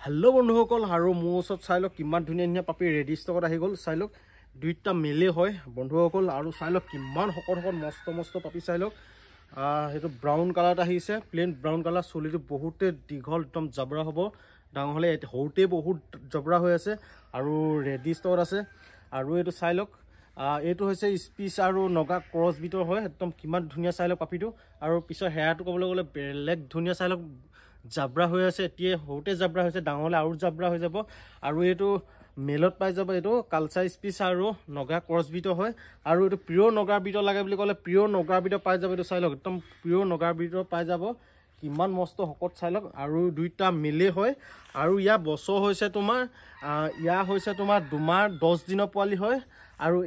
hello बंधुসকল আৰু মোৰ ওচৰত চাই লওক কিমান ধুনীয়া ধুনীয়া পাপি ৰেডি ষ্টকত আহি গ'ল চাই লওক দুইটা মেলে হয় বন্ধুসকল আৰু চাই লওক কিমান হকত মস্ত মস্ত পাপি চাই লওক হেতু ব্ৰাউন কালাৰত আহিছে প্লেন ব্ৰাউন কালাৰ চলিটো বহুতে দীঘল একদম জবৰা হ'ব ডাঙৰ হলে হৌতে বহুত জবৰা হৈ আছে আৰু ৰেডি ষ্টকত আছে আৰু এটো চাই লওক এটো হৈছে স্পিচ আৰু নগা ক্ৰছ বিটৰ হয় একদম কিমান ধুনীয়া চাই লওক পাপিটো আৰু পিছৰ হেয়াৰটো ক'বলৈ গ'লে বেলেগ ধুনীয়া চাই লওক জাবৰা হৈ আছে এতিয়া হৌতে জাবৰা হৈছে ডাঙৰলে আৰু জাবৰা হৈ যাব আৰু এটো মেলত পাই যাব এটো কালচাৰ স্পিচ আৰু নগা ক্ৰছ বিটৰ হয় আৰু এটো পিওৰ নগা বিটৰ লাগে বুলি ক'লে পিওৰ নগা বিটৰ পাই যাব এটো চাই লওক একদম পিওৰ নগা বিটৰ পাই যাব কিমান মস্ত হকত চাই লওক আৰু দুইটা মিলে হয় আৰু ইয়া বছৰ হৈছে তোমাৰ ইয়া হৈছে তোমাৰ 2 মাহ 10 দিনৰ পোৱালি হয় আৰু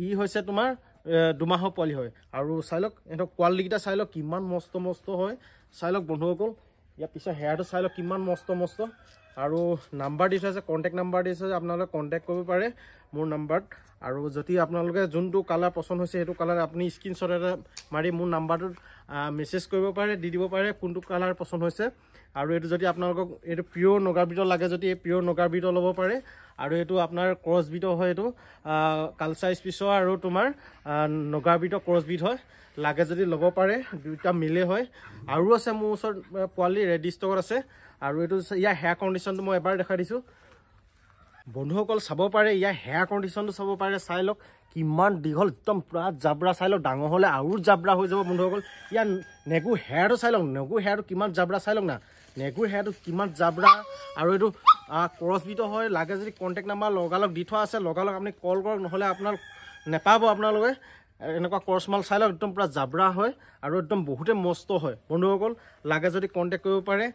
ই হৈছে তোমাৰ 2 মাহৰ পোৱালি হয় আৰু চাই লওক এটো কোৱালিটিটা চাই লওক কিমান মস্ত মস্ত হয় চাই লওক বন্ধুসকল ইয়া পিছে হেয়াৰটো চাই লওক কিমান মস্ত মস্ত আৰু নাম্বাৰ দিছে আছে কন্টাক্ট নাম্বাৰ দিছে আপোনালোকে কন্টাক্ট কৰিব পাৰে মোৰ নাম্বাৰত আৰু যদি আপোনালোকে যোনটো কালাৰ পছন্দ হৈছে হেতু কালাৰ আপুনি স্ক্ৰিনশ্বট এটা মাৰি মোৰ নাম্বাৰটোত মেছেজ কৰিব পাৰে দি দিব পাৰে কোনটো কালাৰ পছন্দ হৈছে আৰু এটো যদি আপোনালোকক এটো পিওৰ নগা বিটৰ লাগে যদি এই পিওৰ নগা বিটৰ ল'ব পাৰে আৰু এটো আপোনাৰ ক্ৰছ বিটৰ হয় এটো কালচাৰ স্পিচৰ আৰু তোমাৰ নগা বিটৰ ক্ৰছ বিট হয় লাগে যদি ল'ব পাৰে দুইটা মিলে হয় আৰু আছে মোৰ ওচৰত পোৱালি ৰেডি ষ্টকত আছে আৰু এটো ইয়া হেয়াৰ কন্ডিশনটো মই এবাৰ দেখাই দিছো বন্ধুসকল চাব পাৰে ইয়া হেয়াৰ কন্ডিশনটো চাব পাৰে চাই লওক কিমান দীঘল একদম পুৰা জাবৰা চাই লওক ডাঙৰ হলে আৰু জাবৰা হৈ যাব বন্ধুসকল ইয়া নেগু হেয়াৰটো চাই লওক নেগু হেয়াৰটো কিমান জাবৰা চাই লওক না নেগু হেয়াৰটো কিমান জাবৰা আৰু এটো ক্ৰছ বিটৰ হয় লাগে যদি কন্টাক্ট নাম্বাৰ লগালক দি থোৱা আছে লগালক আপুনি কল কৰক নহলে আপোনাৰ নেপাব আপোনালোকে এনেকুৱা ক্ৰছ মাল চাই লওক একদম পুৰা জাবৰা হয় আৰু একদম বহুতে মস্ত হয় বন্ধুসকল লাগে যদি কন্টাক্ট কৰিব পাৰে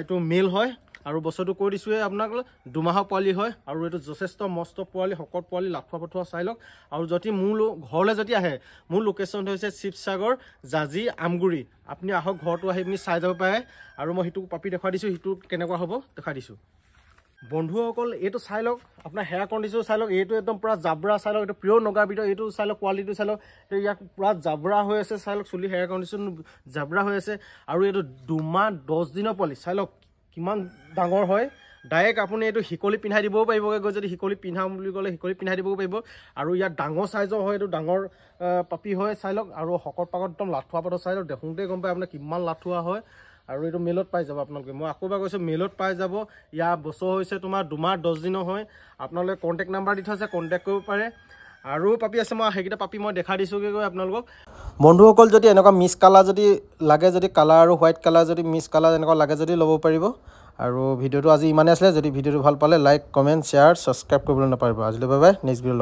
এটো মেল হয় আৰু বছৰটো কৈ দিছোৱে আপোনাক 2 মাহৰ পোৱালি হয় আৰু এটো যথেষ্ট মস্ত পোৱালি হকত পোৱালি লাখুৱা পঠুৱা চাই লওক আৰু যদি মোৰ ঘৰলৈ যদি আহে মোৰ লোকেশ্যন হৈছে শিৱসাগৰ জাজি আমগুৰি আপুনি আহক ঘৰটো আহি আপুনি চাই যাব পাৰে আৰু মই হিটু পাপি দেখাই দিছো হিটু কেনেকুৱা হ'ব দেখাই দিছো বন্ধুসকল এটো চাই লওক আপোনাৰ হেয়াৰ কন্ডিশন চাই লওক এটো একদম পুৰা জাবৰা চাই লওক এটো পিওৰ নগা বিটৰ এটো চাই লওক কোৱালিটি চাই লওক ইয়াক পুৰা জাবৰা হৈ আছে চাই লওক চুলি হেয়াৰ কন্ডিশন জাবৰা হৈ আছে আৰু এটো 2 মাহ 10 দিনৰ পোৱালি চাই লওক কিমান ডাঙৰ হয় ডাইৰেক্ট আপুনি এটো হিকলি পিন্ধাই দিবও পাৰিব গৈ যদি হিকলি পিন্ধাম বুলি ক'লে হিকলি পিন্ধাই দিবও পাৰিব আৰু ইয়াৰ ডাঙৰ সাইজৰ হয় এটো ডাঙৰ পাপি হয় চাই লওক আৰু হকত পাকত একদম লাঠুৱা পট চাই লওক দেখোনতে গম পাই আপোনাৰ কিমান লাঠুৱা হয় আৰু এটো মেলত পাই যাব আপোনালোকে মই আকৌ এবাৰ কৈছো মেলত পাই যাব ইয়া বছৰ হৈছে তোমাৰ 2 মাহ 10 দিনৰ হয় আপোনালোকে কন্টাক্ট নাম্বাৰ দি থৈছে কন্টাক্ট কৰিব পাৰে আৰু পাপি আছে মই হেকিটা পাপি মই দেখাই দিছো গৈ আপোনালোকক বন্ধুসকল যদি এনেকুৱা মিক্স কালাৰ যদি লাগে যদি কালাৰ আৰু হোৱাইট কালাৰ যদি মিক্স কালাৰ এনেকুৱা লাগে যদি ল'ব পাৰিব আৰু ভিডিওটো আজি ইমানে আছিল যদি ভিডিওটো ভাল পালে লাইক কমেন্ট শেয়াৰ সাবস্ক্ৰাইব কৰিবলৈ নাপাহৰিব আজিলৈ বাই বাই নেক্সট ভিডিও